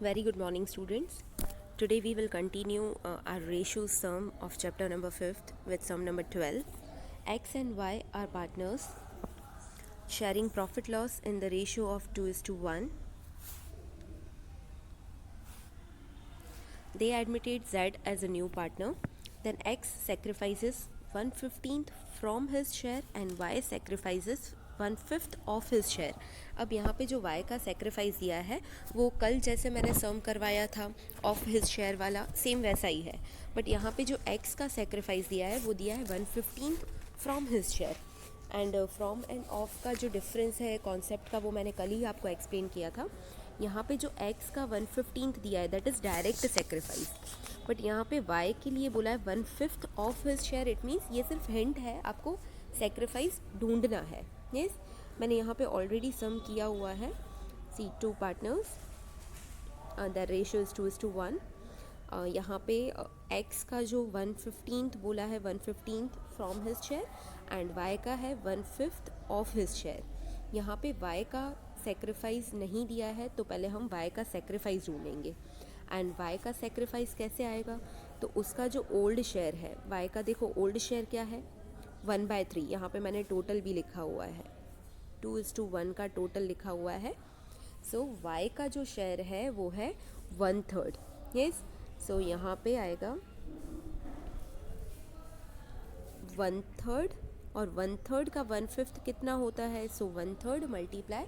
Very good morning, students. Today we will continue our ratio sum of chapter number 5th with sum number 12. X and Y are partners sharing profit loss in the ratio of 2:1. They admitted Z as a new partner. Then X sacrifices 1/15 from his share and Y sacrifices 1/5 of his share. अब यहाँ पे जो Y का sacrifice दिया है वो कल जैसे मैंने सम करवाया था ऑफ हिज शेयर वाला सेम वैसा ही है, बट यहाँ पे जो X का सेक्रीफाइस दिया है वो दिया है 1/15 from his share. And from end of का जो डिफरेंस है कॉन्सेप्ट का वो मैंने कल ही आपको एक्सप्लेन किया था. यहाँ पे जो x का 1/15 दिया है that is direct sacrifice, but यहाँ पे y के लिए बोला है 1/5 of his share. It means ये सिर्फ हिंट है, आपको सेक्रीफाइस ढूंढना है. यस, मैंने यहाँ पे ऑलरेडी सम किया हुआ है. See two partners the ratio is 2:1. यहाँ पे x का जो 1/15 बोला है 1/15 from his share and y का है 1/5 ऑफ हिज शेयर. यहाँ पे y का सेक्रीफाइस नहीं दिया है तो पहले हम y का सेक्रीफाइस ढूंढेंगे. एंड y का सेक्रीफाइस कैसे आएगा, तो उसका जो ओल्ड शेयर है y का, देखो ओल्ड शेयर क्या है 1/3. यहाँ पे मैंने टोटल भी लिखा हुआ है, 2:1 का टोटल लिखा हुआ है. सो y का जो शेयर है वो है 1/3. यस, सो यहाँ पे आएगा 1/3 और 1/3 का 1/5 कितना होता है, सो 1/3 मल्टीप्लाई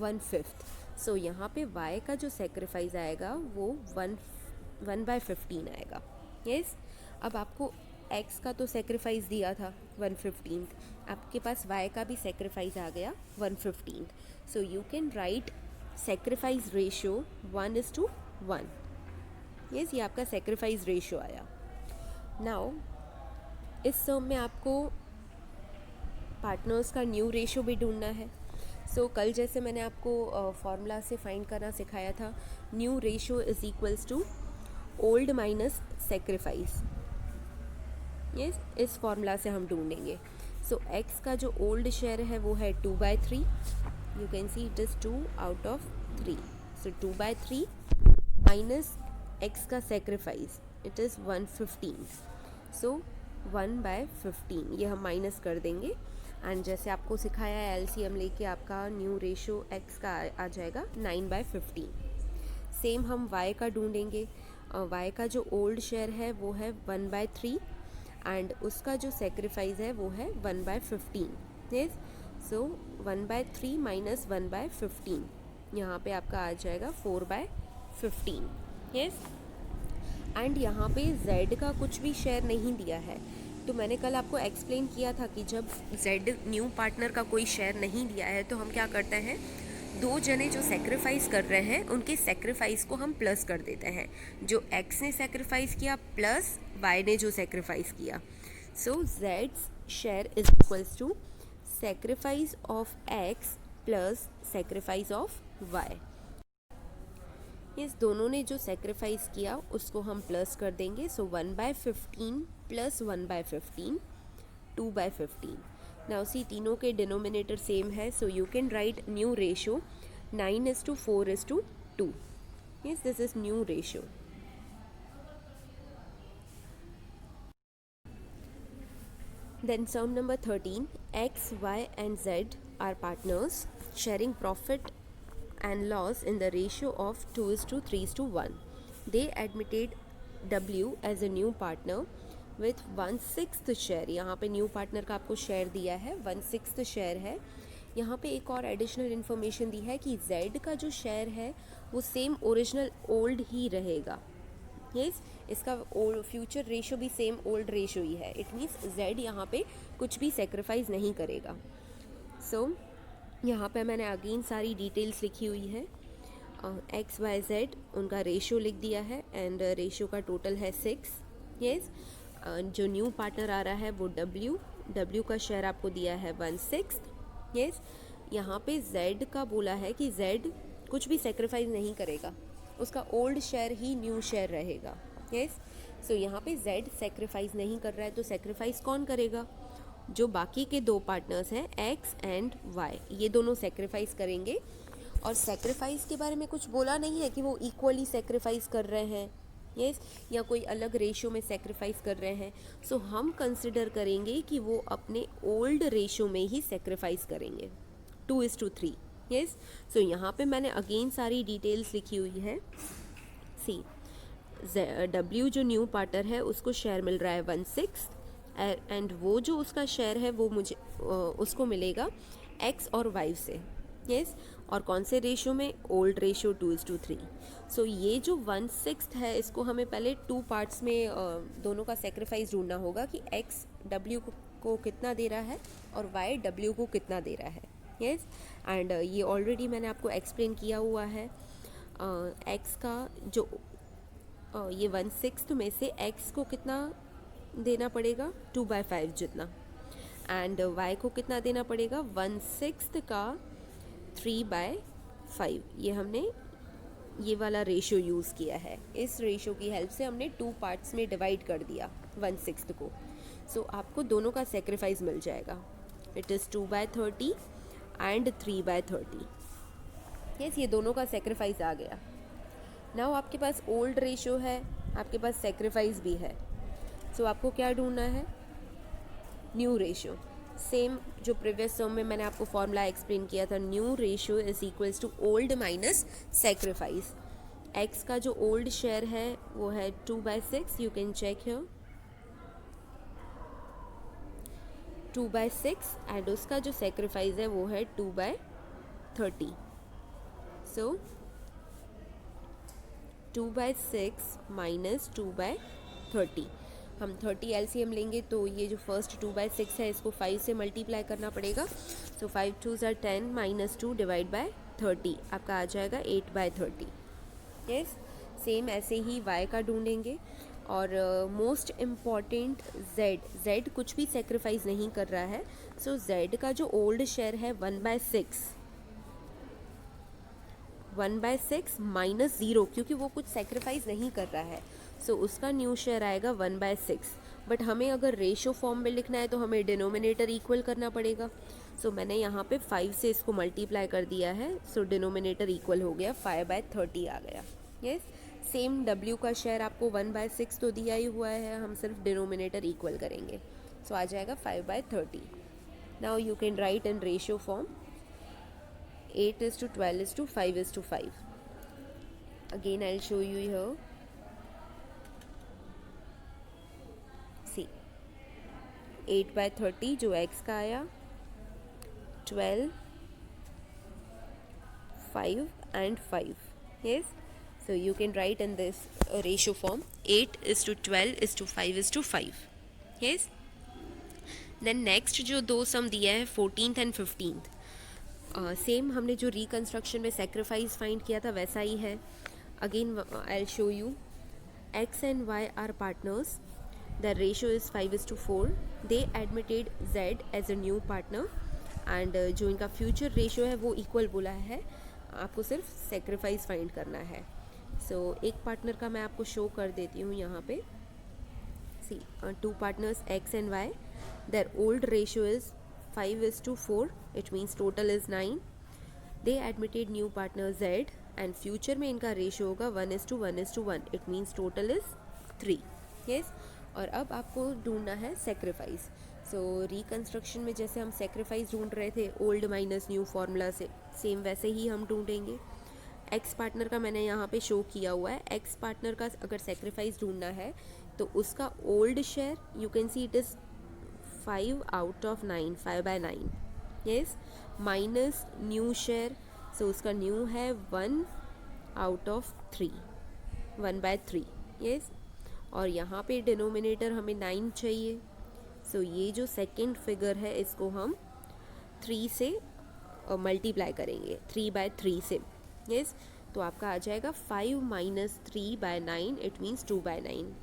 1/5. सो यहाँ पे y का जो सेक्रीफाइस आएगा वो 1/15 आएगा. यस, अब आपको x का तो सेक्रीफाइस दिया था 1/15, आपके पास y का भी सेक्रीफाइस आ गया 1/15. So you can write sacrifice ratio 1:1. Yes, ये आपका सेक्रीफाइस रेशियो आया. नाउ इस सम में आपको पार्टनर्स का न्यू रेशियो भी ढूंढना है. सो कल जैसे मैंने आपको फॉर्मूला से फाइंड करना सिखाया था, new ratio is equals to old minus sacrifice. Yes, इस फॉर्मूला से हम ढूंढेंगे. सो x का जो ओल्ड शेयर है वो है 2/3. You can see it is 2 out of 3. So 2/3 minus x का सेक्रीफाइस इट इज़ 1/15. सो 1/15 ये हम माइनस कर देंगे. एंड जैसे आपको सिखाया है एलसीएम लेके आपका न्यू रेशियो x का आ जाएगा 9/15. सेम हम y का ढूंढेंगे. y का जो ओल्ड शेयर है वो है 1/3 एंड उसका जो सेक्रीफाइस है वो है 1/15. यस, सो 1/3 माइनस 1/15 यहाँ पे आपका आ जाएगा 4/15. यस, एंड यहाँ पे z का कुछ भी शेयर नहीं दिया है. तो मैंने कल आपको एक्सप्लेन किया था कि जब z न्यू पार्टनर का कोई शेयर नहीं दिया है तो हम क्या करते हैं, दो जने जो सेक्रीफाइस कर रहे हैं उनके सेक्रीफाइस को हम प्लस कर देते हैं. जो x ने सेक्रीफाइस किया प्लस y ने जो सेक्रीफाइस किया. So z's share is equals to sacrifice of x plus sacrifice of y. इस दोनों ने जो सेक्रीफाइस किया उसको हम प्लस कर देंगे. सो 1/15 प्लस 1/15 2/15. नाउ सी तीनों के डिनोमिनेटर सेम है, so you can write new ratio 9:4:2. Yes, this is new ratio. Then sum number 13, x, y and z are partners sharing profit and loss in the ratio of 2:3:1. They admitted w as a new partner with 1/6 share. यहाँ पे new partner का आपको share दिया है 1/6 share है. यहाँ पे एक और एडिशनल इन्फॉर्मेशन दी है कि z का जो शेयर है वो सेम ओरिजिनल ओल्ड ही रहेगा. यस, इसका फ्यूचर रेशियो भी सेम ओल्ड रेशियो ही है. इट मीन्स z यहाँ पे कुछ भी सेक्रीफाइस नहीं करेगा. सो यहाँ पे मैंने अगेन सारी डिटेल्स लिखी हुई है. एक्स वाई जेड उनका रेशियो लिख दिया है एंड रेशियो का टोटल है 6. यस, जो न्यू पार्टनर आ रहा है वो w का शेयर आपको दिया है 1/6. यस, यहाँ पे z का बोला है कि z कुछ भी सेक्रीफाइस नहीं करेगा, उसका ओल्ड शेयर ही न्यू शेयर रहेगा. यस, सो यहाँ पे z सेक्रीफाइस नहीं कर रहा है तो सेक्रीफाइस कौन करेगा, जो बाकी के दो पार्टनर्स हैं x एंड y, ये दोनों सेक्रीफाइस करेंगे. और सेक्रीफाइस के बारे में कुछ बोला नहीं है कि वो इक्वली सेक्रीफाइस कर रहे हैं, यस, या कोई अलग रेशो में सेक्रीफाइस कर रहे हैं। सो हम कंसिडर करेंगे कि वो अपने ओल्ड रेशो में ही सेक्रीफाइस करेंगे, 2:3, यस। सो यहाँ पे मैंने अगेन सारी डिटेल्स लिखी हुई है। सी, डब्ल्यू जो न्यू पार्टनर है उसको शेयर मिल रहा है 1/6 एंड वो जो उसका शेयर है वो मुझे उसको मिलेगा एक्स और वाई से, यस। और कौन से रेशो में? Old ratio 2:3। सो ये जो 1/6 है इसको हमें पहले 2 पार्ट्स में दोनों का सेक्रीफाइस ढूंढना होगा कि एक्स डब्ल्यू को कितना दे रहा है और वाई डब्ल्यू को कितना दे रहा है, यस। एंड ये ऑलरेडी मैंने आपको एक्सप्लेन किया हुआ है। एक्स का जो ये 1/6 में से एक्स को कितना देना पड़ेगा? 2/5 जितना। एंड वाई को कितना देना पड़ेगा? 1/6 का 3/5। ये हमने ये वाला रेशो यूज़ किया है। इस रेशो की हेल्प से हमने 2 पार्ट्स में डिवाइड कर दिया 1/6 को। सो आपको दोनों का सेक्रीफाइस मिल जाएगा। It is 2/30 and 3/30। यस, ये दोनों का सेक्रीफाइस आ गया। नाउ आपके पास ओल्ड रेशो है, आपके पास सेक्रीफाइस भी है। सो आपको क्या ढूंढना है? New ratio. सेम जो प्रीवियस टर्म में मैंने आपको फॉर्मूला एक्सप्लेन किया था, new ratio is equals to old minus sacrifice. X का जो ओल्ड शेयर है वो है 2/6, you can check here, 2/6 and उसका जो सेक्रीफाइस है वो है 2/30। सो 2/6 माइनस 2/30, हम 30 एलसीएम लेंगे तो ये जो फर्स्ट 2/6 है इसको 5 से मल्टीप्लाई करना पड़ेगा। सो 5 2s are 10 minus 2 divide by 30, आपका आ जाएगा 8/30। यस, सेम ऐसे ही y का ढूंढेंगे। और मोस्ट इम्पॉर्टेंट z कुछ भी सेक्रीफाइस नहीं कर रहा है। सो z का जो ओल्ड शेयर है 1/6 माइनस 0, क्योंकि वो कुछ सेक्रीफाइस नहीं कर रहा है। सो उसका न्यू शेयर आएगा 1/6। बट हमें अगर रेशो फॉर्म में लिखना है तो हमें डिनोमिनेटर इक्वल करना पड़ेगा। सो मैंने यहाँ पे 5 से इसको मल्टीप्लाई कर दिया है। सो डिनोमिनेटर इक्वल हो गया, 5/30 आ गया। यस, सेम w का शेयर आपको 1/6 तो दिया ही हुआ है, हम सिर्फ डिनोमिनेटर इक्वल करेंगे। सो आ जाएगा 5/30। Now you can write in ratio form 8:12:5:5. Again I'll show you here. See, 8/30 जो x का आया, 12, 5 and 5. Yes, so you can write in this ratio form 8:12:5:5. Yes, then next जो दो सम दिया है 14th and 15th, सेम हमने जो reconstruction में सेक्रीफाइस फाइंड किया था वैसा ही है। Again I will show you, x and y are partners, the ratio is 5:4। They admitted Z as a new partner and जो इनका फ्यूचर रेशो है वो इक्वल बोला है, आपको सिर्फ सेक्रीफाइस फाइंड करना है। सो एक पार्टनर का मैं आपको शो कर देती हूँ यहाँ पे। See, 2 partners x and y, their old ratio is 5:4, it means total is 9. They admitted new partner Z and future में इनका रेशियो होगा 1:1:1, it means total is 3. yes, और अब आपको ढूंढना है सेक्रीफाइस। सो रिकन्स्ट्रक्शन में जैसे हम सेक्रीफाइस ढूंढ रहे थे ओल्ड माइनस न्यू फार्मूला से, सेम वैसे ही हम ढूंढेंगे। एक्स पार्टनर का मैंने यहाँ पे शो किया हुआ है। एक्स पार्टनर का अगर सेक्रीफाइस ढूंढना है तो उसका old share, you can see it is 5/9, 5/9। Yes, minus new share, so उसका न्यू है 1/3, 1/3। यस, और यहाँ पे डिनोमिनेटर हमें 9 चाहिए। सो ये जो सेकंड फिगर है इसको हम 3 से मल्टीप्लाई करेंगे, 3/3 से। यस, तो आपका आ जाएगा 5 - 3/9, इट मीन्स 2/9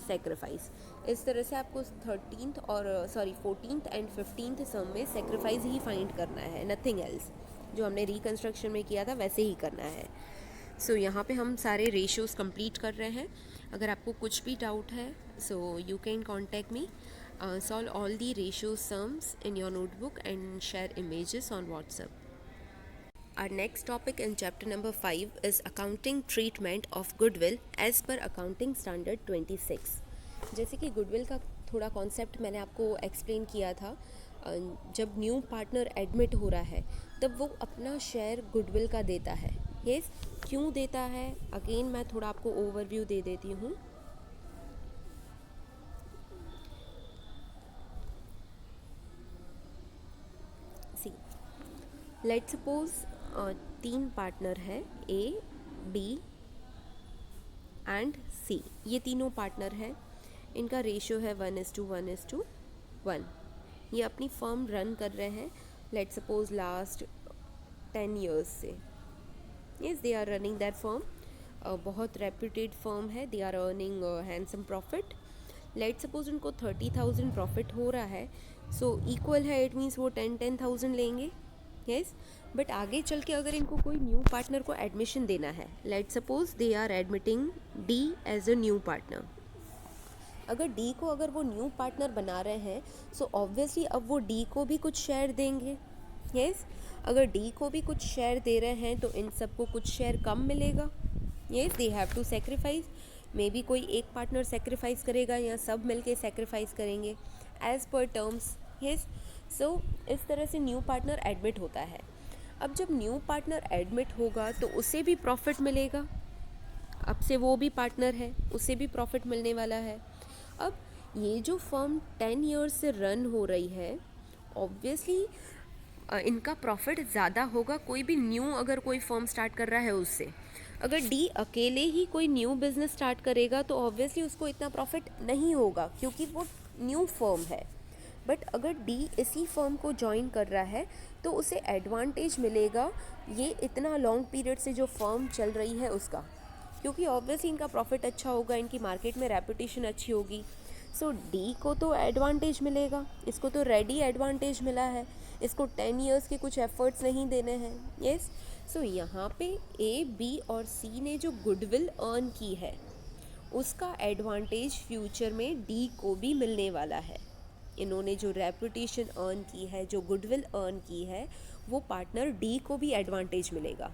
सेक्रीफाइस। इस तरह से आपको 14th एंड 15th सम में सेक्रीफाइस ही फाइंड करना है, नथिंग एल्स। जो हमने रिकन्स्ट्रक्शन में किया था वैसे ही करना है। सो यहाँ पे हम सारे रेशियोज़ कंप्लीट कर रहे हैं। अगर आपको कुछ भी डाउट है so you can contact me, solve all the ratio sums in your notebook and share images on WhatsApp. Our next topic in chapter number 5 is accounting treatment of goodwill as per accounting standard 26. जैसे कि goodwill का थोड़ा concept मैंने आपको explain किया था, जब new partner admit हो रहा है तब वो अपना शेयर गुडविल का देता है. यस, क्यों देता है अगेन मैं थोड़ा आपको ओवरव्यू दे देती हूँ. सी, लेट्स सपोज 3 पार्टनर है, ए, बी एंड सी. ये तीनों पार्टनर हैं, इनका रेशियो है 1:1:1. ये अपनी फर्म रन कर रहे हैं, लेट्स सपोज लास्ट 10 years से. Yes, they are running that firm. बहुत रेप्यूटेड फर्म है, they are earning handsome profit. Let's suppose उनको 30,000 प्रॉफिट हो रहा है, सो इक्वल है, इट मीन्स वो 10,000 लेंगे. यस, बट आगे चल के अगर इनको कोई न्यू पार्टनर को एडमिशन देना है, let's suppose they are admitting D as a new partner. अगर डी को अगर वो न्यू पार्टनर बना रहे हैं, सो ऑब्वियसली अब वो डी को भी कुछ शेयर देंगे. यस, अगर डी को भी कुछ शेयर दे रहे हैं तो इन सबको कुछ शेयर कम मिलेगा. Yes, they have to sacrifice. Maybe कोई एक पार्टनर सेक्रीफाइस करेगा या सब मिलके सेक्रीफाइस करेंगे as per terms. Yes, so इस तरह से न्यू पार्टनर एडमिट होता है. अब जब न्यू पार्टनर एडमिट होगा तो उसे भी प्रॉफिट मिलेगा. अब से वो भी पार्टनर है, उसे भी प्रॉफिट मिलने वाला है. अब ये जो फर्म 10 years से रन हो रही है, ऑब्वियसली इनका प्रॉफिट ज़्यादा होगा कोई भी न्यू अगर कोई फर्म स्टार्ट कर रहा है उससे. अगर डी अकेले ही कोई न्यू बिजनेस स्टार्ट करेगा तो ऑब्वियसली उसको इतना प्रॉफिट नहीं होगा क्योंकि वो न्यू फर्म है. बट अगर डी इसी फर्म को ज्वाइन कर रहा है तो उसे एडवांटेज मिलेगा ये इतना लॉन्ग पीरियड से जो फर्म चल रही है उसका, क्योंकि ऑब्वियसली इनका प्रॉफिट अच्छा होगा, इनकी मार्केट में रेपुटेशन अच्छी होगी. सो डी को तो एडवांटेज मिलेगा, इसको तो रेडी एडवांटेज मिला है, इसको 10 years के कुछ एफर्ट्स नहीं देने हैं. यस, सो यहाँ पे ए, बी और सी ने जो गुडविल अर्न की है उसका एडवांटेज फ्यूचर में डी को भी मिलने वाला है. इन्होंने जो रेपुटेशन अर्न की है, जो गुडविल अर्न की है, वो पार्टनर डी को भी एडवांटेज मिलेगा.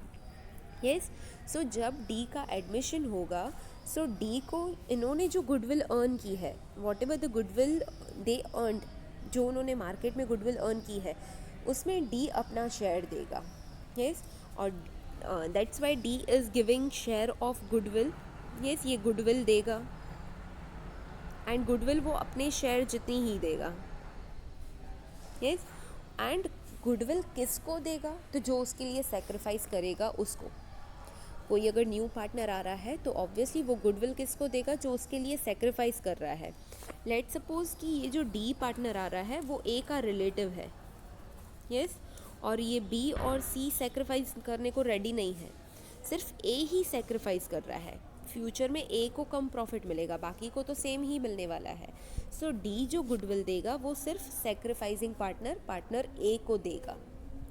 यस, सो जब डी का एडमिशन होगा, सो डी को इन्होंने जो गुडविल अर्न की है, what ever the goodwill they earn, जो उन्होंने मार्केट में गुडविल अर्न की है उसमें डी अपना शेयर देगा. यस, और that's why D is giving share of goodwill. Yes, ये गुडविल देगा एंड गुडविल वो अपने शेयर जितनी ही देगा. यस, एंड गुडविल किसको देगा, तो जो उसके लिए सेक्रीफाइस करेगा उसको. कोई अगर न्यू पार्टनर आ रहा है तो ऑब्वियसली वो गुडविल किसको देगा, जो उसके लिए सेक्रीफाइस कर रहा है. लेट्स सपोज कि ये जो डी पार्टनर आ रहा है वो ए का रिलेटिव है. यस, और ये बी और सी सेक्रीफाइस करने को रेडी नहीं है, सिर्फ ए ही सेक्रीफाइस कर रहा है. फ्यूचर में ए को कम प्रॉफिट मिलेगा, बाकी को तो सेम ही मिलने वाला है. सो डी जो गुडविल देगा वो सिर्फ सेक्रीफाइसिंग पार्टनर ए को देगा.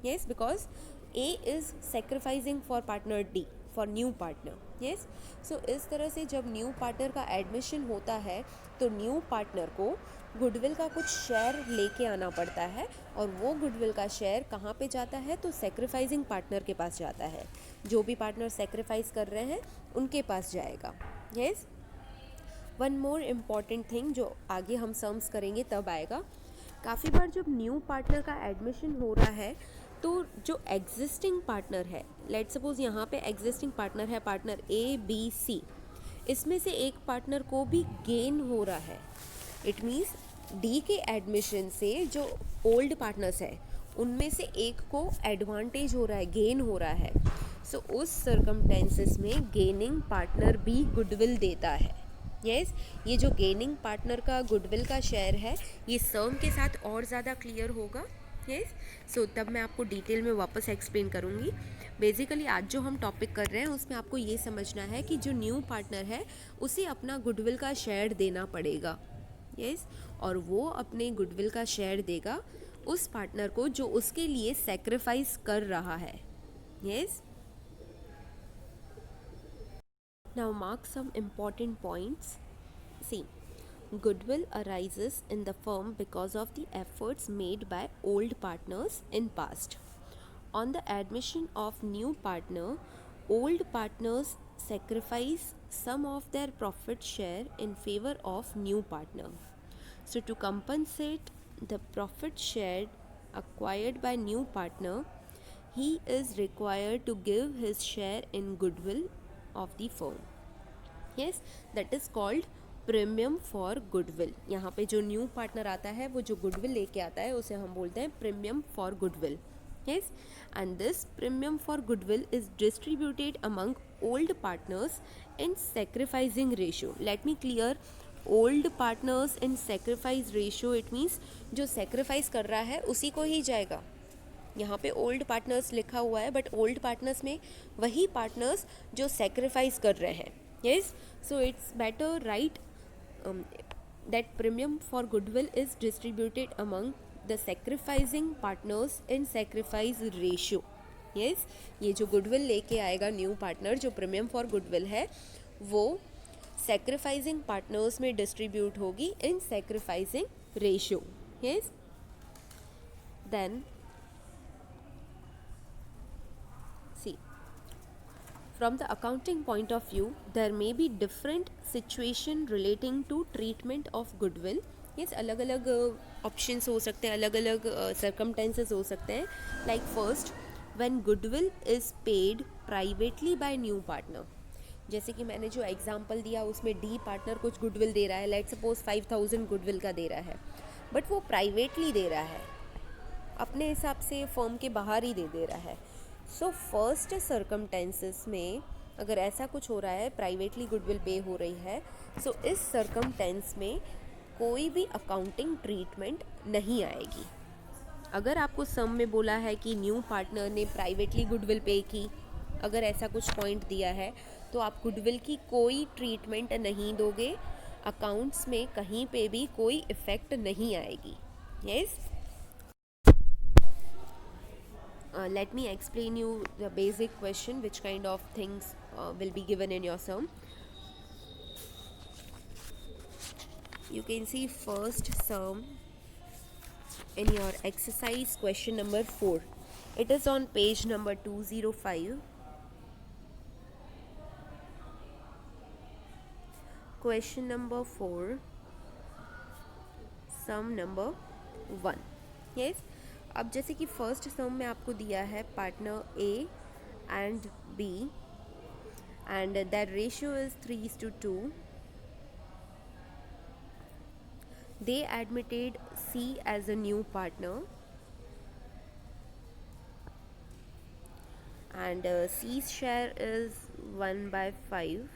Yes, because A is sacrificing for partner D, for new partner. Yes, so इस तरह से जब न्यू पार्टनर का एडमिशन होता है तो न्यू पार्टनर को गुडविल का कुछ शेयर लेके आना पड़ता है, और वो गुडविल का शेयर कहाँ पे जाता है, तो सेक्रीफाइसिंग पार्टनर के पास जाता है. जो भी पार्टनर सेक्रीफाइस कर रहे हैं उनके पास जाएगा. Yes, one more important thing जो आगे हम सम्स करेंगे तब आएगा. काफ़ी बार जब न्यू पार्टनर का एडमिशन हो रहा है तो जो एग्जिस्टिंग पार्टनर है, लेट्स सपोज यहाँ पे एग्जिस्टिंग पार्टनर है पार्टनर ए, बी, सी, इसमें से एक पार्टनर को भी गेन हो रहा है. इट मीन्स डी के एडमिशन से जो ओल्ड पार्टनर्स है उनमें से एक को एडवांटेज हो रहा है, गेन हो रहा है. सो उस सर्कमटेंसेस में गेनिंग पार्टनर भी गुडविल देता है. यस, ये जो गेनिंग पार्टनर का गुडविल का शेयर है ये सर्म के साथ और ज़्यादा क्लियर होगा. यस, सो तब मैं आपको डिटेल में वापस एक्सप्लेन करूँगी. बेसिकली आज जो हम टॉपिक कर रहे हैं उसमें आपको ये समझना है कि जो न्यू पार्टनर है उसे अपना गुडविल का शेयर देना पड़ेगा. यस, और वो अपने गुडविल का शेयर देगा उस पार्टनर को जो उसके लिए सेक्रीफाइस कर रहा है. Yes, now mark some important points. See, goodwill arises in the firm because of the efforts made by old partners in past. On the admission of new partner, old partners sacrifice some of their profit share in favor of new partner. So to compensate the profit share acquired by new partner, he is required to give his share in goodwill of the firm. Yes, that is called premium for goodwill. यहाँ पे जो new partner आता है वो जो goodwill लेके आता है उसे हम बोलते हैं premium for goodwill. Yes, and this premium for goodwill is distributed among old partners in sacrificing ratio. Let me clear. Old partners in sacrifice ratio, it means जो sacrifice कर रहा है उसी को ही जाएगा. यहाँ पे ओल्ड पार्टनर्स लिखा हुआ है बट ओल्ड पार्टनर्स में वही पार्टनर्स जो सेक्रीफाइस कर रहे हैं. Yes, so it's better right that premium for goodwill is distributed among the sacrificing partners in sacrifice ratio. Yes, ये जो गुडविल लेके आएगा न्यू पार्टनर, जो प्रीमियम फॉर गुडविल है, वो सेक्रीफाइसिंग पार्टनर्स में डिस्ट्रीब्यूट होगी in sacrificing ratio. Yes, then see, from the accounting point of view there may be different situation relating to treatment of goodwill. yes, अलग अलग options हो सकते हैं, अलग अलग सर्कमटेंसेस हो सकते हैं. Like first, when goodwill is paid privately by new partner. जैसे कि मैंने जो एग्जांपल दिया उसमें डी पार्टनर कुछ गुडविल दे रहा है, लेट्स सपोज 5000 गुडविल का दे रहा है, बट वो प्राइवेटली दे रहा है, अपने हिसाब से फर्म के बाहर ही दे रहा है. सो फर्स्ट सर्कमटेंसेस में अगर ऐसा कुछ हो रहा है, प्राइवेटली गुडविल पे हो रही है, सो इस सर्कमटेंस में कोई भी अकाउंटिंग ट्रीटमेंट नहीं आएगी. अगर आपको सम में बोला है कि न्यू पार्टनर ने प्राइवेटली गुडविल पे की, अगर ऐसा कुछ पॉइंट दिया है, तो आप गुडविल की कोई ट्रीटमेंट नहीं दोगे, अकाउंट्स में कहीं पे भी कोई इफ़ेक्ट नहीं आएगी. Yes, let me explain you the basic question, which kind of things will be given in your sum. You can see first sum in your exercise question number 4. It is on page number 205. Question number 4, sum number 1. Yes, अब जैसे कि first सम में आपको दिया है partner A and B and that ratio is 3:2. They admitted C as a new partner and C's share is 1/5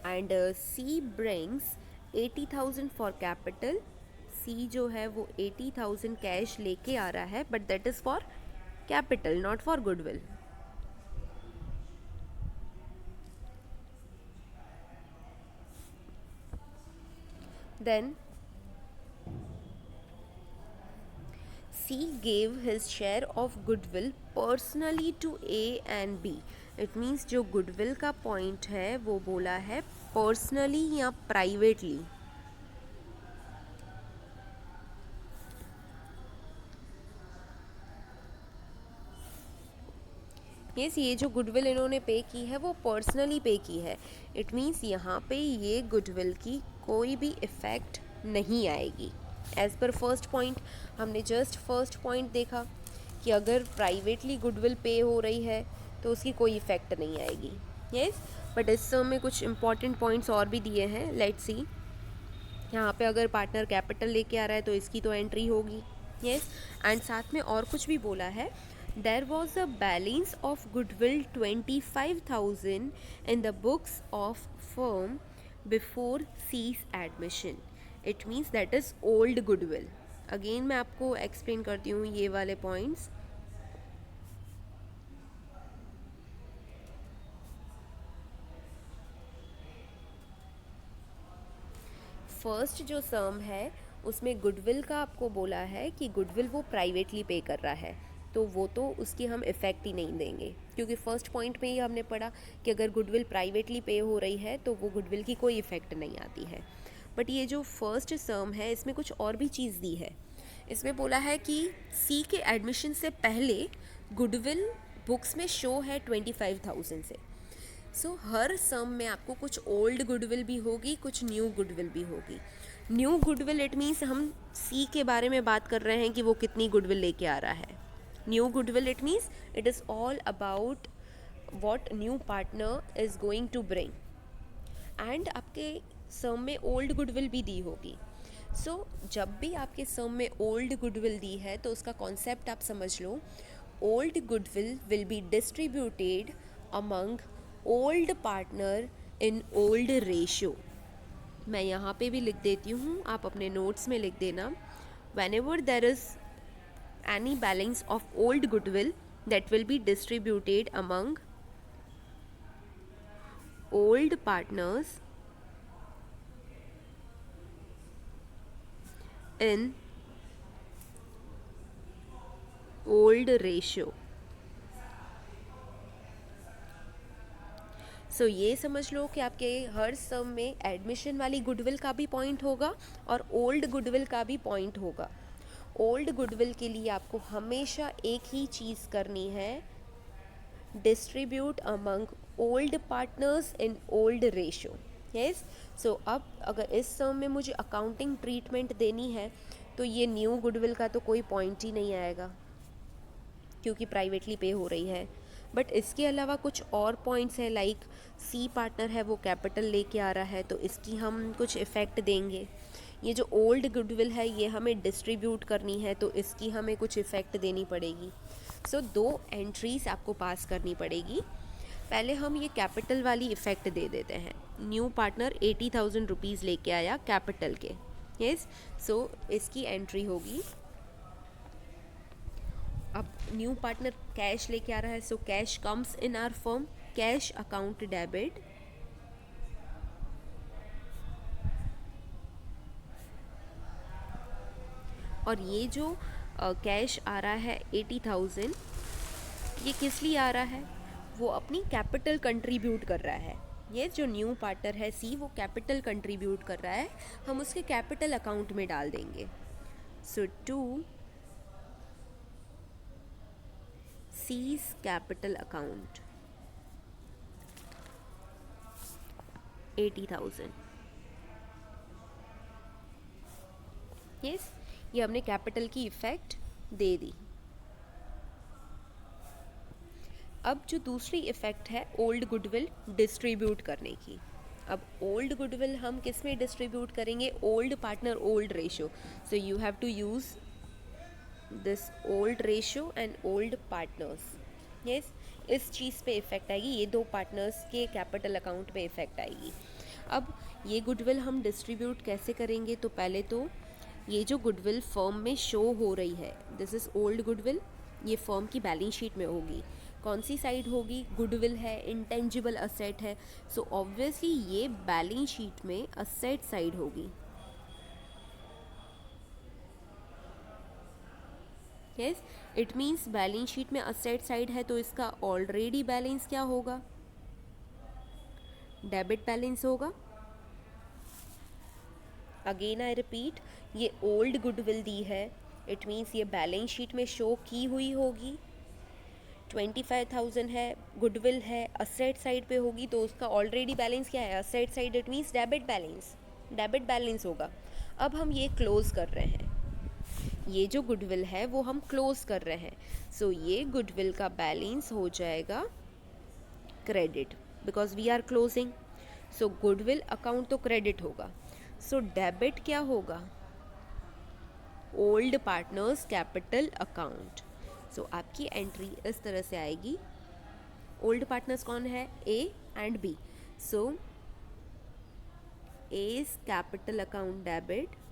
and C brings 80,000 for capital. C जो है वो 80,000 कैश लेके आ रहा है, but that is for capital, not for goodwill. Then C gave his share of goodwill personally to A and B. It means जो goodwill का point है वो बोला है पर्सनली या प्राइवेटली. यस, ये जो गुडविल इन्होंने पे की है वो पर्सनली पे की है. इट मीन्स यहाँ पे ये गुडविल की कोई भी इफ़ेक्ट नहीं आएगी. एज़ पर फर्स्ट पॉइंट, हमने जस्ट फर्स्ट पॉइंट देखा कि अगर प्राइवेटली गुडविल पे हो रही है तो उसकी कोई इफ़ेक्ट नहीं आएगी. यस, बट इस सम में कुछ इंपॉर्टेंट पॉइंट्स और भी दिए हैं. लेट्स सी, यहाँ पे अगर पार्टनर कैपिटल लेके आ रहा है तो इसकी तो एंट्री होगी. यस, एंड साथ में और कुछ भी बोला है. There was a balance of goodwill 25,000 in the books of firm before C's admission. It means that is old goodwill. Again मैं आपको explain करती हूँ ये वाले points. फर्स्ट जो सम है उसमें गुडविल का आपको बोला है कि गुडविल वो प्राइवेटली पे कर रहा है, तो वो तो उसकी हम इफ़ेक्ट ही नहीं देंगे, क्योंकि फर्स्ट पॉइंट में ही हमने पढ़ा कि अगर गुडविल प्राइवेटली पे हो रही है तो वो गुडविल की कोई इफ़ेक्ट नहीं आती है. बट ये जो फर्स्ट सम है इसमें कुछ और भी चीज़ दी है इसमें बोला है कि सी के एडमिशन से पहले गुडविल बुक्स में शो है 25,000 से। सो हर सम में आपको कुछ ओल्ड गुडविल भी होगी, कुछ न्यू गुडविल भी होगी। न्यू गुडविल इट मीन्स हम सी के बारे में बात कर रहे हैं कि वो कितनी गुडविल लेके आ रहा है। New goodwill it means it is all about what new partner is going to bring. And आपके सम में ओल्ड गुडविल भी दी होगी। सो जब भी आपके सम में ओल्ड गुडविल दी है तो उसका कॉन्सेप्ट आप समझ लो, old goodwill will be distributed among old partner in old ratio. मैं यहाँ पे भी लिख देती हूँ, आप अपने नोट्स में लिख देना। whenever there is any balance of old goodwill that will be distributed among old partners in old ratio। सो ये समझ लो कि आपके हर सम में एडमिशन वाली गुडविल का भी पॉइंट होगा और ओल्ड गुडविल का भी पॉइंट होगा। ओल्ड गुडविल के लिए आपको हमेशा एक ही चीज़ करनी है, distribute among old partners in old ratio. Yes, so अब अगर इस सम में मुझे अकाउंटिंग ट्रीटमेंट देनी है तो ये न्यू गुडविल का तो कोई पॉइंट ही नहीं आएगा क्योंकि प्राइवेटली पे हो रही है। बट इसके अलावा कुछ और पॉइंट्स है, लाइक सी पार्टनर है वो कैपिटल लेके आ रहा है तो इसकी हम कुछ इफ़ेक्ट देंगे। ये जो ओल्ड गुडविल है ये हमें डिस्ट्रीब्यूट करनी है तो इसकी हमें कुछ इफ़ेक्ट देनी पड़ेगी। सो 2 एंट्रीज आपको पास करनी पड़ेगी। पहले हम ये कैपिटल वाली इफ़ेक्ट दे देते हैं। न्यू पार्टनर 80,000 रुपीज़ लेके आया कैपिटल के। यस, सो इसकी एंट्री होगी। अब न्यू पार्टनर कैश लेके आ रहा है, so cash comes in our firm, cash account debit. और ये जो कैश आ रहा है 80,000, ये किस लिए आ रहा है? वो अपनी कैपिटल कंट्रीब्यूट कर रहा है। ये जो न्यू पार्टनर है सी वो कैपिटल कंट्रीब्यूट कर रहा है, हम उसके कैपिटल अकाउंट में डाल देंगे। So to C's capital account 80,000। Yes, ये हमने कैपिटल की इफ़ेक्ट दे दी। अब जो दूसरी इफ़ेक्ट है ओल्ड गुडविल डिस्ट्रीब्यूट करने की। अब ओल्ड गुडविल हम किस में डिस्ट्रीब्यूट करेंगे? Old partner old ratio. So you have to use this old ratio and old partners. Yes, इस चीज़ पे इफ़ेक्ट आएगी, ये 2 पार्टनर्स के कैपिटल अकाउंट पे इफ़ेक्ट आएगी। अब ये गुडविल हम डिस्ट्रीब्यूट कैसे करेंगे? तो पहले तो ये जो गुडविल फर्म में शो हो रही है, दिस इज़ ओल्ड गुडविल, ये फर्म की बैलेंस शीट में होगी। कौन सी साइड होगी? गुडविल है, इंटेंजिबल असेट है, सो ऑब्वियसली ये बैलेंस शीट में असेट साइड होगी। Yes, it means balance sheet में असेट साइड है तो इसका ऑलरेडी बैलेंस क्या होगा? डेबिट बैलेंस होगा। अगेन आई रिपीट, ये ओल्ड गुडविल दी है, इट मीन्स ये बैलेंस शीट में शो की हुई होगी। 25,000 है, गुडविल है, असेट साइड पे होगी तो उसका ऑलरेडी बैलेंस क्या है? Asset side, it means debit balance, debit balance होगा। अब हम ये क्लोज कर रहे हैं, ये जो गुडविल है वो हम क्लोज कर रहे हैं, सो ये गुडविल का बैलेंस हो जाएगा credit, because we are closing. So goodwill account तो क्रेडिट होगा, सो डेबिट क्या होगा? Old partners capital account. So आपकी एंट्री इस तरह से आएगी। ओल्ड पार्टनर्स कौन है? A and B. So A's capital account debit,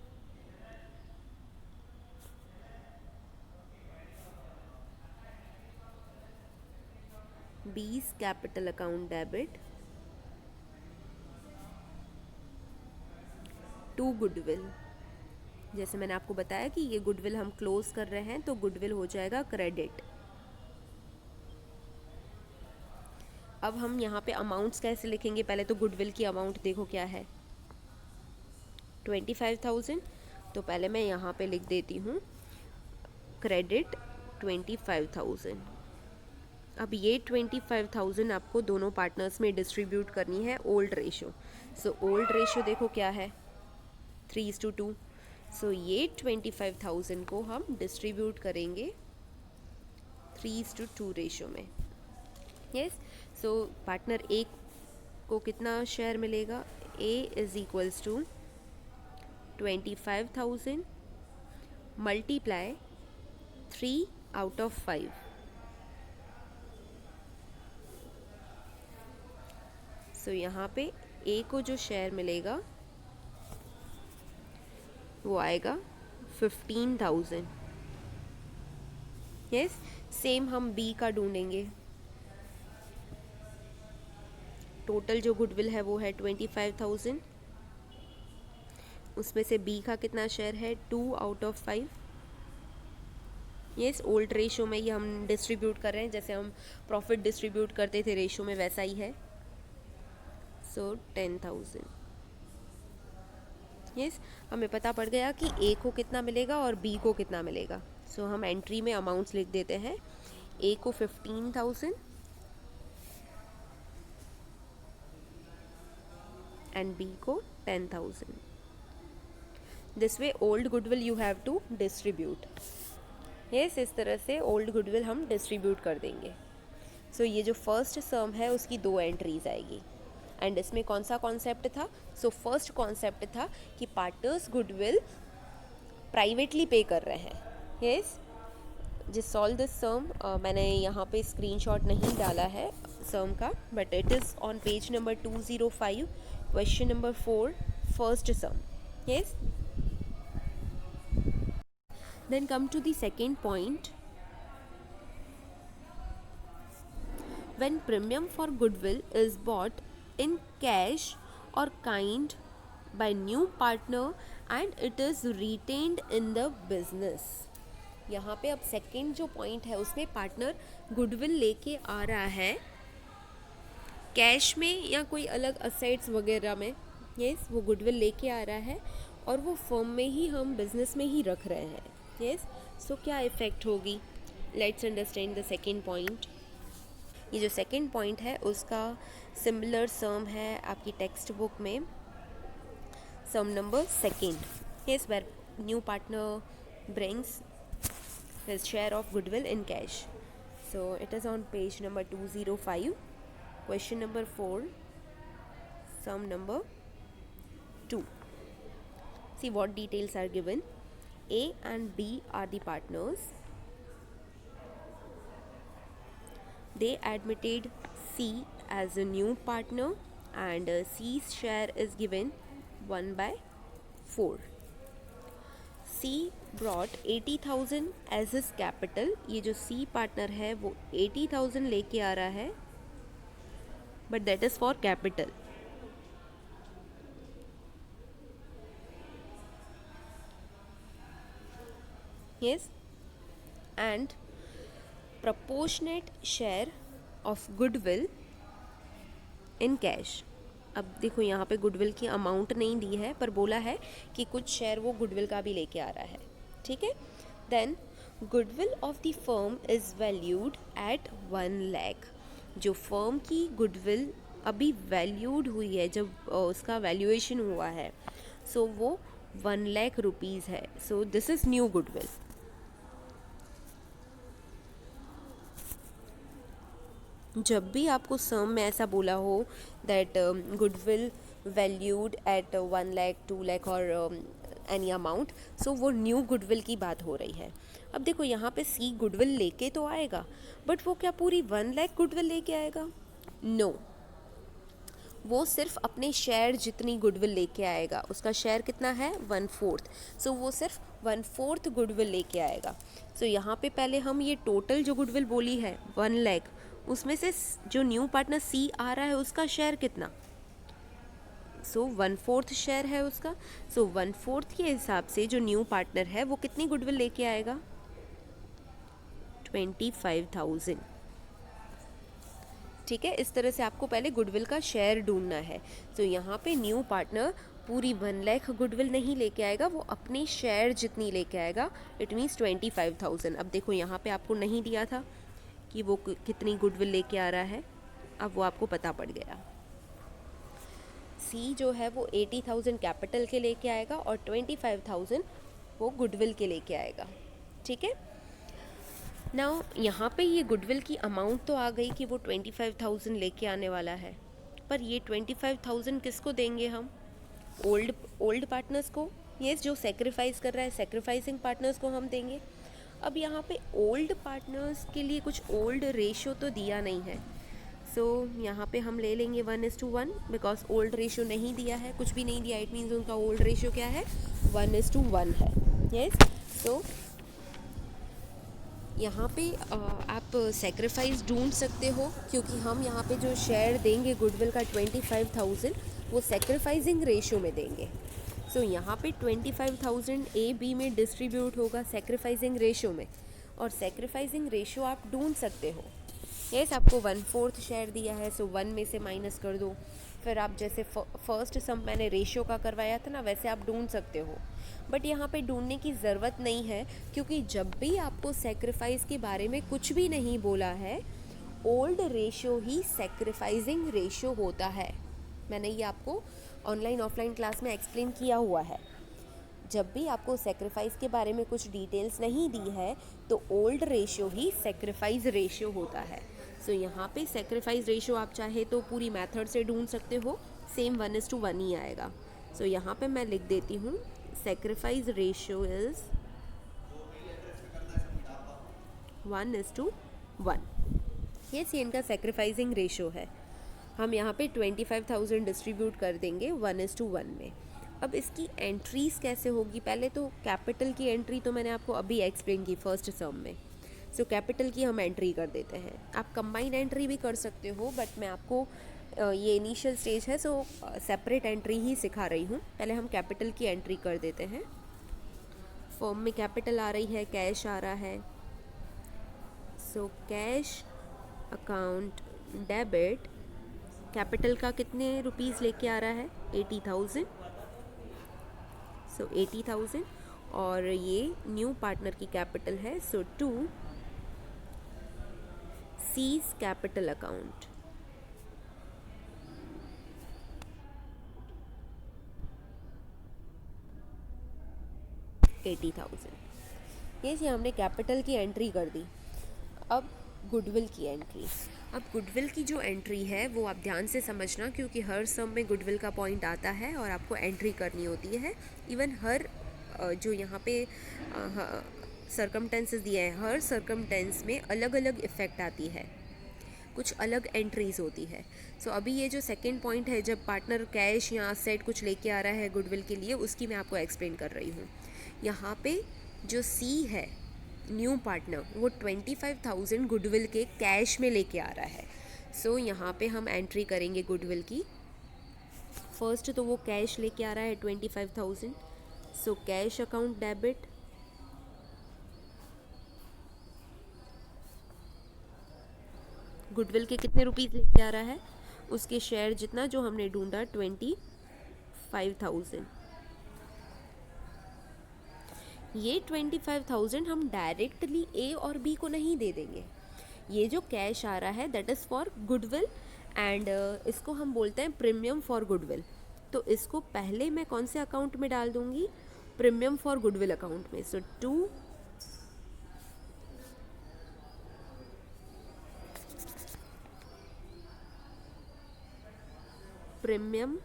B's capital account debit to goodwill. जैसे मैंने आपको बताया कि ये गुडविल हम क्लोज कर रहे हैं तो गुडविल हो जाएगा क्रेडिट। अब हम यहाँ पे अमाउंट्स कैसे लिखेंगे? पहले तो गुडविल की अमाउंट देखो क्या है, 25,000। तो पहले मैं यहाँ पे लिख देती हूँ क्रेडिट 25,000। अब ये 25,000 आपको दोनों पार्टनर्स में डिस्ट्रीब्यूट करनी है old ratio. So old ratio देखो क्या है, 3:2। सो ये 25,000 को हम डिस्ट्रीब्यूट करेंगे 3:2 रेशो में। यस, सो पार्टनर ए को कितना शेयर मिलेगा, ए इज इक्वल्स टू 25,000 मल्टीप्लाई 3/5। सो यहाँ पे ए को जो शेयर मिलेगा वो आएगा 15,000। यस, सेम हम बी का ढूंढेंगे। टोटल जो गुडविल है वो है 25,000, उसमें से बी का कितना शेयर है, 2/5। यस, ओल्ड रेशो में ये हम डिस्ट्रीब्यूट कर रहे हैं, जैसे हम प्रॉफिट डिस्ट्रीब्यूट करते थे रेशो में, वैसा ही है। सो 10,000। यस, हमें पता पड़ गया कि ए को कितना मिलेगा और बी को कितना मिलेगा। सो हम एंट्री में अमाउंट्स लिख देते हैं। ए को 15,000 एंड बी को 10,000। This way old goodwill you have to distribute. Yes, इस तरह से ओल्ड गुडविल हम डिस्ट्रीब्यूट कर देंगे। सो ये जो फर्स्ट सम है उसकी 2 एंट्रीज आएगी। एंड इसमें कौन सा कॉन्सेप्ट था, सो फर्स्ट कॉन्सेप्ट था कि पार्टनर्स गुडविल प्राइवेटली पे कर रहे हैं। यस, जिस सॉल्व दिस सम, मैंने यहाँ पे स्क्रीनशॉट नहीं डाला है सम का, but it is on page number 205, question number 4, first sum. Yes, then come to the second point. When premium for goodwill is bought in cash or kind by new partner and it is retained in the business. यहाँ पे अब second जो point है उसमें partner goodwill लेके आ रहा है कैश में या कोई अलग असेट्स वगैरह में। यस, वो गुडविल लेके आ रहा है और वो फर्म में ही हम बिजनेस में ही रख रहे हैं। यस, सो क्या इफ़ेक्ट होगी, let's understand the second point. ये जो सेकेंड पॉइंट है उसका सिमिलर सम है आपकी टेक्स्ट बुक में, sum number second. Yes, where new partner brings his share of goodwill in cash. So it is on page number 205, question number 4, sum number 2. See what details are given. A and B are the partners. They admitted C as a new partner and C's share is given 1/4. C brought 80,000 as his capital. ये जो C partner है वो 80,000 लेके आ रहा है, but that is for capital. Yes, and proportionate share of goodwill in cash. अब देखो यहाँ पे गुडविल की अमाउंट नहीं दी है, पर बोला है कि कुछ शेयर वो गुडविल का भी लेके आ रहा है। ठीक है, then goodwill of the firm is valued at 1 lakh. जो फर्म की गुडविल अभी वैल्यूड हुई है, जब उसका वैल्यूएशन हुआ है, सो वो 1 लाख रुपीज़ है। सो दिस इज़ न्यू गुडविल। जब भी आपको सम में ऐसा बोला हो that goodwill valued at 1 lakh, 2 lakh और एनी अमाउंट, सो वो न्यू गुडविल की बात हो रही है। अब देखो यहाँ पे सी गुडविल लेके तो आएगा, बट वो क्या पूरी 1 लाख गुडविल लेके आएगा? नो, वो सिर्फ अपने शेयर जितनी गुडविल लेके आएगा। उसका शेयर कितना है? 1/4। सो वो सिर्फ 1/4 गुडविल लेके आएगा। सो यहाँ पे पहले हम ये टोटल जो गुडविल बोली है 1 लाख, उसमें से जो न्यू पार्टनर सी आ रहा है उसका शेयर कितना? सो 1/4 शेयर है उसका। सो 1/4 के हिसाब से जो न्यू पार्टनर है वो कितनी गुडविल लेके आएगा? 25,000। ठीक है, इस तरह से आपको पहले गुडविल का शेयर ढूंढना है। सो यहाँ पे न्यू पार्टनर पूरी 1 लाख गुडविल नहीं लेके आएगा, वो अपने शेयर जितनी लेके आएगा। It means 25,000। अब देखो यहाँ पे आपको नहीं दिया था कि वो कितनी गुडविल लेके आ रहा है, अब वो आपको पता पड़ गया। सी जो है वो 80,000 कैपिटल के लेके आएगा और 25,000 वो गुडविल के लेके आएगा। ठीक है। नाउ यहाँ पे ये गुडविल की अमाउंट तो आ गई कि वो 25,000 लेके आने वाला है, पर ये 25,000 किसको देंगे हम? ओल्ड पार्टनर्स को। ये जो सेक्रीफाइस कर रहा है, सेक्रीफाइसिंग पार्टनर्स को हम देंगे। अब यहाँ पे ओल्ड पार्टनर्स के लिए कुछ ओल्ड रेशो तो दिया नहीं है, सो यहाँ पे हम ले लेंगे 1:1 बिकॉज ओल्ड रेशो नहीं दिया है, कुछ भी नहीं दिया। इट मीन्स उनका ओल्ड रेशो क्या है? 1:1 है। यस। सो यहाँ पे आप सेक्रीफाइस ढूंढ सकते हो, क्योंकि हम यहाँ पे जो शेयर देंगे गुडविल का 25,000 वो सेक्रीफाइसिंग रेशो में देंगे। सो यहाँ पे 25,000 ए बी में डिस्ट्रीब्यूट होगा सेक्रीफाइसिंग रेशो में, और सेक्रीफाइसिंग रेशो आप ढूंढ सकते हो। यस, आपको 1/4 शेयर दिया है, सो 1 में से माइनस कर दो। फिर आप जैसे फर्स्ट सम मैंने रेशियो का करवाया था ना, वैसे आप ढूंढ सकते हो। बट यहाँ पे ढूंढने की ज़रूरत नहीं है, क्योंकि जब भी आपको सेक्रीफाइस के बारे में कुछ भी नहीं बोला है, ओल्ड रेशियो ही सेक्रीफाइसिंग रेशियो होता है। मैंने ये आपको ऑनलाइन ऑफलाइन क्लास में एक्सप्लेन किया हुआ है। जब भी आपको सेक्रीफाइस के बारे में कुछ डिटेल्स नहीं दी है, तो ओल्ड रेशियो ही सेक्रीफाइस रेशियो होता है। सो यहाँ पे सेक्रीफाइस रेशियो आप चाहे तो पूरी मेथड से ढूंढ सकते हो, सेम 1:1 ही आएगा। सो यहाँ पे मैं लिख देती हूँ सेक्रीफाइस रेशियो इज 1:1। ये इनका सेक्रीफाइसिंग रेशियो है। हम यहाँ पे 25,000 डिस्ट्रीब्यूट कर देंगे 1:1 में। अब इसकी एंट्रीज कैसे होगी? पहले तो कैपिटल की एंट्री तो मैंने आपको अभी एक्सप्लेन की फर्स्ट सम में। सो कैपिटल की हम एंट्री कर देते हैं। आप कंबाइंड एंट्री भी कर सकते हो, बट मैं आपको ये इनिशियल स्टेज है, सो सेपरेट एंट्री ही सिखा रही हूँ। पहले हम कैपिटल की एंट्री कर देते हैं। फॉर्म में कैपिटल आ रही है, कैश आ रहा है। So cash account debit, capital का कितने रुपीज़ लेके आ रहा है? 80,000। सो 80,000, और ये न्यू पार्टनर की कैपिटल है, सो टू सीज कैपिटल अकाउंट। ये हमने कैपिटल की एंट्री कर दी। अब गुडविल की एंट्री। अब गुडविल की जो एंट्री है वो आप ध्यान से समझना, क्योंकि हर सम में गुडविल का पॉइंट आता है और आपको एंट्री करनी होती है। इवन हर जो यहाँ पे सर्कमटेंसेस दिए हैं, हर सर्कमटेंस में अलग अलग इफ़ेक्ट आती है, कुछ अलग एंट्रीज होती है। सो अभी ये जो सेकंड पॉइंट है, जब पार्टनर कैश या सेट कुछ लेके आ रहा है गुडविल के लिए, उसकी मैं आपको एक्सप्लेन कर रही हूँ। यहाँ पे जो सी है न्यू पार्टनर, वो 25,000 गुडविल के कैश में लेके आ रहा है। सो यहाँ पे हम एंट्री करेंगे गुडविल की। फर्स्ट तो वो कैश लेके आ रहा है 25,000, so cash account debit. Goodwill के कितने रुपीज़ लेके आ रहा है? उसके शेयर जितना जो हमने ढूंढा 25,000। ये 25,000 हम डायरेक्टली ए और बी को नहीं दे देंगे। ये जो कैश आ रहा है that is for goodwill, and इसको हम बोलते हैं प्रीमियम फॉर गुडविल। तो इसको पहले मैं कौन से अकाउंट में डाल दूंगी? प्रीमियम फॉर गुडविल अकाउंट में। So to premium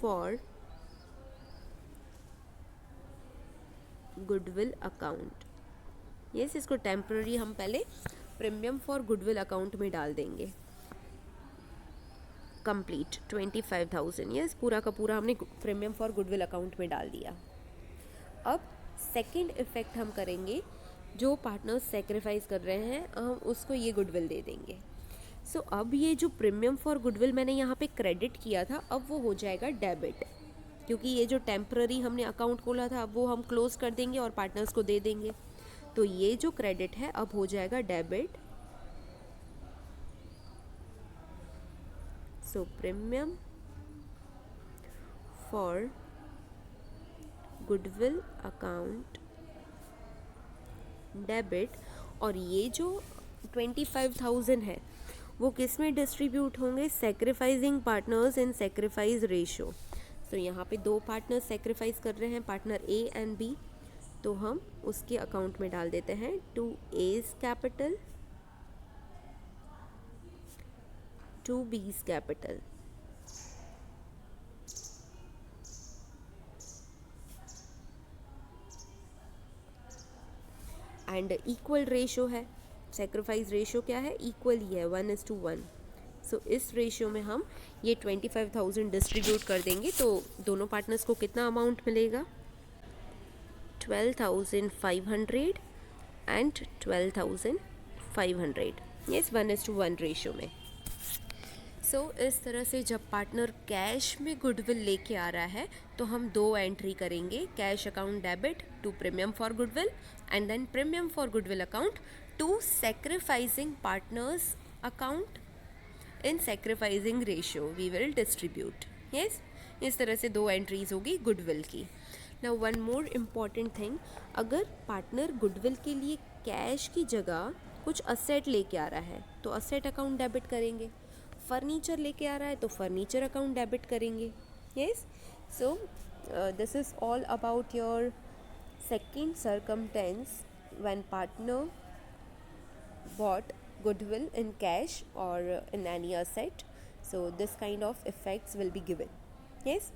for goodwill account. Yes, इसको टेम्पररी हम पहले प्रीमियम फॉर गुडविल अकाउंट में डाल देंगे। कंप्लीट 25,000। यस, पूरा का पूरा हमने प्रीमियम फॉर गुडविल अकाउंट में डाल दिया। अब सेकंड इफेक्ट हम करेंगे, जो पार्टनर्स सेक्रीफाइस कर रहे हैं हम उसको ये गुडविल दे देंगे। सो अब ये जो प्रीमियम फॉर गुडविल मैंने यहाँ पे क्रेडिट किया था, अब वो हो जाएगा डेबिट, क्योंकि ये जो टेम्पररी हमने अकाउंट खोला था अब वो हम क्लोज कर देंगे और पार्टनर्स को दे देंगे। तो ये जो क्रेडिट है अब हो जाएगा debit. So premium for goodwill account debit, और ये जो 25,000 है वो किस में डिस्ट्रीब्यूट होंगे, sacrificing partners in sacrifice ratio. तो यहाँ पे दो पार्टनर्स सेक्रीफाइस कर रहे हैं, पार्टनर ए एंड बी, तो हम उसके अकाउंट में डाल देते हैं to A's capital to B's capital. And equal ratio है, सेक्रीफाइस रेशो क्या है, इक्वल ही है, 1:1। सो इस रेशियो में हम ये 25,000 डिस्ट्रीब्यूट कर देंगे, तो दोनों पार्टनर्स को कितना अमाउंट मिलेगा, 12,500 एंड 12,500, यस 1:1 रेशियो में। सो इस तरह से जब पार्टनर कैश में गुडविल लेके आ रहा है तो हम दो एंट्री करेंगे, cash account debit to premium for goodwill and then premium for goodwill account to sacrificing partners account in sacrificing ratio we will distribute, yes. इस तरह से दो एंट्रीज होगी गुडविल की। Now one more important thing, अगर partner goodwill के लिए cash की जगह कुछ असेट लेके आ रहा है तो असेट अकाउंट डेबिट करेंगे, फर्नीचर लेके आ रहा है तो फर्नीचर अकाउंट डेबिट करेंगे, yes. So this is all about your second circumstance when partner bought goodwill in cash or in any asset. So this kind of effects will be given, yes.